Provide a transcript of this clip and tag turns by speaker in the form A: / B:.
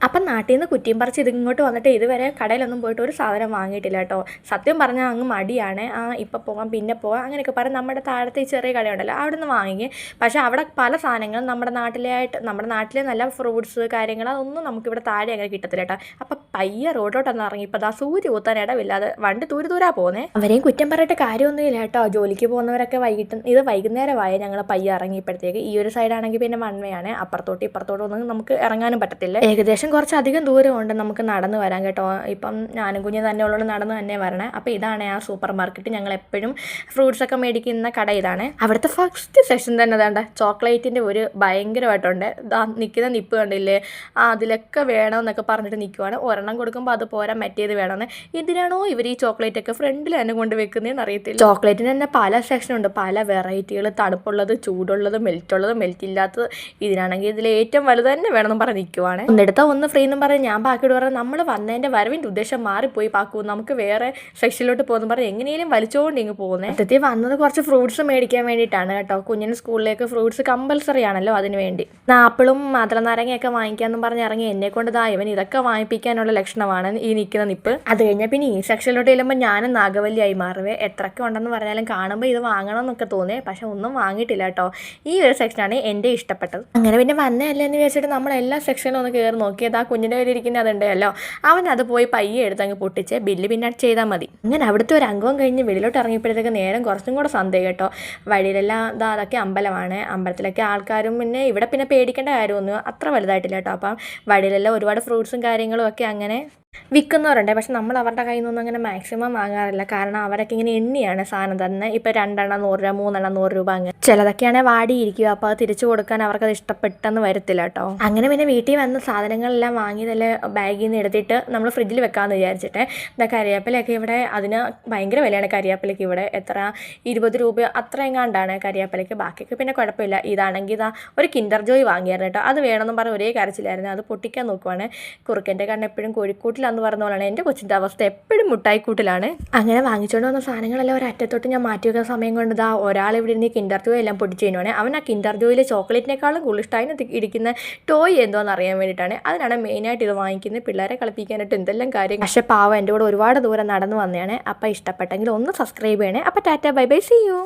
A: അപ്പം നാട്ടിൽ നിന്ന് കുറ്റിയും പറിച്ച് ഇതിങ്ങോട്ട് വന്നിട്ട് ഇതുവരെ കടയിലൊന്നും പോയിട്ട് ഒരു സാധനം വാങ്ങിയിട്ടില്ല കേട്ടോ. സത്യം പറഞ്ഞാൽ അങ്ങ് മടിയാണ്. ഇപ്പം പോകാം പിന്നെ പോകാം അങ്ങനെയൊക്കെ പറഞ്ഞ് നമ്മുടെ താഴത്തെ ഈ ചെറിയ കടയുണ്ടല്ലോ അവിടെ നിന്ന് വാങ്ങിക്കും. പക്ഷേ അവിടെ പല സാധനങ്ങളും നമ്മുടെ നാട്ടിലെ നല്ല ഫ്രൂട്ട്സ് കാര്യങ്ങൾ അതൊന്നും നമുക്കിവിടെ താഴെ അങ്ങനെ കിട്ടത്തില്ല കേട്ടോ. അപ്പം പയ്യെ റോഡോട്ടൊന്ന് ഇറങ്ങി ഇപ്പോൾ സൂര്യ കൂത്താൻ ഇടവില്ലാതെ വണ്ടി ദൂരാ പോകുന്നത്. അവരെയും കുറ്റം പറഞ്ഞിട്ട് കാര്യമൊന്നുമില്ല കേട്ടോ. ജോലിക്ക് പോകുന്നവരൊക്കെ ഇത് വൈകുന്നേരമായ ഞങ്ങൾ പയ്യെ ഇറങ്ങിയപ്പോഴത്തേക്ക് ഈ ഒരു സൈഡാണെങ്കിൽ പിന്നെ വൺ വേ ആണ്. ഇപ്പുറത്തോട്ടൊന്നും നമുക്ക് ഇറങ്ങാനും പറ്റത്തില്ല. ഏകദേശം കുറച്ചധികം ദൂരമുണ്ട് നമുക്ക് നടന്ന് വരാൻ കേട്ടോ. ഇപ്പം ഞാനും കുഞ്ഞ് തന്നെ ഉള്ളതുകൊണ്ട് നടന്ന് തന്നെ വരണേ. അപ്പോൾ ഇതാണ് ആ സൂപ്പർ മാർക്കറ്റ്. ഞങ്ങൾ എപ്പോഴും ഫ്രൂട്ട്സൊക്കെ മേടിക്കുന്ന കട ഇതാണ്. അവിടുത്തെ ഫസ്റ്റ് സെക്ഷൻ തന്നെ ഇതാണ്ട് ചോക്ലേറ്റിൻ്റെ ഒരു ഭയങ്കരമായിട്ടുണ്ട്. നിൽക്കുന്ന നിപ്പ് കണ്ടില്ലേ, അതിലൊക്കെ വേണമെന്നൊക്കെ പറഞ്ഞിട്ട് നിൽക്കുവാണ്. ഒരെണ്ണം കൊടുക്കുമ്പോൾ അത് പോരാ മറ്റേത് വേണമെന്ന്. എന്തിനാണോ ഇവർ ഈ ചോക്ലേറ്റൊക്കെ ഫ്രണ്ടിൽ തന്നെ കൊണ്ട് വെക്കുന്നതെന്ന് അറിയത്തില്ല. ചോക്ലേറ്റിന് തന്നെ പല സെക്ഷനുണ്ട്, പല വെറൈറ്റികൾ, തണുപ്പുള്ളത്, ചൂടുള്ളത്, മെൽറ്റുള്ളത്, മെൽറ്റില്ലാത്തത്. ഇതിനാണെങ്കിൽ ഇതിൽ ഏറ്റവും വലുത് തന്നെ വേണമെന്ന് പറഞ്ഞ് നിൽക്കുവാണ്. ഒന്നെടുത്താൽ ഒന്ന് ഫ്രീ എന്നും പറഞ്ഞ് ഞാൻ ബാക്കിയോട് പറഞ്ഞാൽ നമ്മൾ വന്നതിൻ്റെ വരവിൻ്റെ ഉദ്ദേശം മാറിപ്പോയി പാക്കൂ, നമുക്ക് വേറെ സെക്ഷനിലോട്ട് പോകുന്നു പറഞ്ഞ് എങ്ങനെയും വലിച്ചുകൊണ്ട് ഇങ്ങ് പോകുന്നത്. സത്യത്തിൽ വന്നത് കുറച്ച് ഫ്രൂട്ട്സ് മേടിക്കാൻ വേണ്ടിയിട്ടാണ് കേട്ടോ. കുഞ്ഞിന് സ്കൂളിലേക്ക് ഫ്രൂട്ട്സ് കമ്പൽസറി ആണല്ലോ, അതിന് വേണ്ടി. ആപ്പിളും നാരങ്ങയൊക്കെ വാങ്ങിക്കാമെന്നും പറഞ്ഞ് ഇറങ്ങി എന്നെക്കൊണ്ട് ഇവൻ ഇതൊക്കെ വാങ്ങിപ്പിക്കാനുള്ള ലക്ഷണമാണ് ഈ നിൽക്കുന്ന നിപ്പ്. അത് കഴിഞ്ഞാൽ പിന്നെ ഈ സെക്ഷനിലോട്ട് ചെല്ലുമ്പോൾ ഞാനും നാഗവല്ലിയായി മാറുവേ. എത്രയൊക്കെ ഉണ്ടെന്ന് പറഞ്ഞാലും കാണുമ്പോൾ ഇത് വാങ്ങണമെന്നൊക്കെ തോന്നിയേ, പക്ഷെ ഒന്നും വാങ്ങിയിട്ടില്ല കേട്ടോ. ഈ ഒരു സെക്ഷനാണ് എൻ്റെ ഇഷ്ടപ്പെട്ടത്. അങ്ങനെ പിന്നെ വന്നതല്ലേ എന്ന് വിചാരിച്ചിട്ട് നമ്മൾ എല്ലാ സെക്ഷനും ഒന്ന് കയറി നോക്കിയത് ആ കുഞ്ഞിൻ്റെ കയ്യിൽ ഇരിക്കുന്നത് അതുണ്ടല്ലോ, അവൻ അത് പോയി പയ്യെ എടുത്ത് അങ്ങ് പൊട്ടിച്ച് ബില്ല് പിന്നെ ചെയ്താൽ മതി. അങ്ങനെ അവിടുത്തെ ഒരു അംഗവും കഴിഞ്ഞ് വെളിയിലോട്ട് ഇറങ്ങിയപ്പോഴത്തേക്ക് നേരം കുറച്ചും കൂടെ സന്ധ്യ കേട്ടോ. വഴിയിലെല്ലാം അതൊക്കെ അമ്പലമാണ്. അമ്പലത്തിലൊക്കെ ആൾക്കാരും പിന്നെ ഇവിടെ പിന്നെ പേടിക്കേണ്ട കാര്യമൊന്നും അത്ര വലുതായിട്ടില്ല കേട്ടോ. അപ്പം വഴിയിലെല്ലാം ഒരുപാട് ഫ്രൂട്ട്സും കാര്യങ്ങളും ഒക്കെ അങ്ങനെ വിൽക്കുന്നവരുണ്ട്. പക്ഷെ നമ്മൾ അവരുടെ കയ്യിൽ നിന്നൊന്നും അങ്ങനെ മാക്സിമം വാങ്ങാറില്ല. കാരണം അവരൊക്കെ ഇങ്ങനെ എണ്ണിയാണ് സാധനം തന്നെ. ഇപ്പോൾ 2 എണ്ണം 100 രൂപ, 3 എണ്ണം 100 രൂപ അങ്ങനെ. ചിലതൊക്കെയാണെങ്കിൽ വാടിയിരിക്കുക. അപ്പോൾ അത് തിരിച്ചു കൊടുക്കാൻ അവർക്കത് ഇഷ്ടപ്പെട്ടെന്ന് വരത്തില്ല കേട്ടോ. അങ്ങനെ പിന്നെ വീട്ടിൽ വന്ന് സാധനങ്ങളെല്ലാം വാങ്ങിയതെല്ലാം ബാഗിൽ നിന്ന് എടുത്തിട്ട് നമ്മൾ ഫ്രിഡ്ജിൽ വെക്കാമെന്ന് വിചാരിച്ചിട്ട് കരിയാപ്പിലൊക്കെ ഇവിടെ അതിന് ഭയങ്കര വിലയാണ്. കരിയാപ്പിലയ്ക്ക് ഇവിടെ എത്ര 20 രൂപ അത്ര എങ്ങാണ്ടാണ് കരിയാപ്പിലയ്ക്ക്. ബാക്കിയൊക്കെ പിന്നെ കുഴപ്പമില്ല. ഇതാണെങ്കിൽ ഒരു കിൻഡർ ജോയ് വാങ്ങിയായിരുന്നു കേട്ടോ. അത് വേണമെന്നും പറഞ്ഞ് ഒരേ കരച്ചിലായിരുന്നു. അത് പൊട്ടിക്കാൻ നോക്കുവാണ്. കുറുക്കൻ്റെ കണ്ണ് എപ്പോഴും കോഴിക്കൂട്ടിൽ അന്ന് പറഞ്ഞ പോലെയാണ് എൻ്റെ കൊച്ചിൻ്റെ അവസ്ഥ, എപ്പോഴും മുട്ടായിക്കൂട്ടിലാണ്. അങ്ങനെ വാങ്ങിച്ചുകൊണ്ട് വന്ന സാധനങ്ങളെല്ലാം ഒരു അറ്റത്തോട്ട് ഞാൻ മാറ്റി വെക്കുന്ന സമയം കൊണ്ട് ഒരാൾ ഇവിടെ ഇരുന്ന് കിൻഡർ ജോയ് എല്ലാം പൊടിച്ചു കഴിഞ്ഞാണ്. അവൻ ആ കിൻഡർ ജോയിലെ ചോക്ലേറ്റിനേക്കാളും കൂടുതൽ ഇഷ്ടം അതിനകത്ത് ഇരിക്കുന്ന ടോയ് എന്തോന്ന് അറിയാൻ വേണ്ടിയിട്ടാണ്. അതിനാണ് മെയിനായിട്ട് ഇത് വാങ്ങിക്കുന്നത്, പിള്ളേരെ കളിപ്പിക്കാനായിട്ട് എന്തെല്ലാം കാര്യം. പക്ഷേ പാവം എൻ്റെ കൂടെ ഒരുപാട് ദൂരം നടന്നു വന്നതാണ്. അപ്പോൾ ഇഷ്ടപ്പെട്ടെങ്കിൽ ഒന്ന് സബ്സ്ക്രൈബ് ചെയ്യണേ. അപ്പോൾ ടാറ്റ ബൈ ബൈ, സീ യു.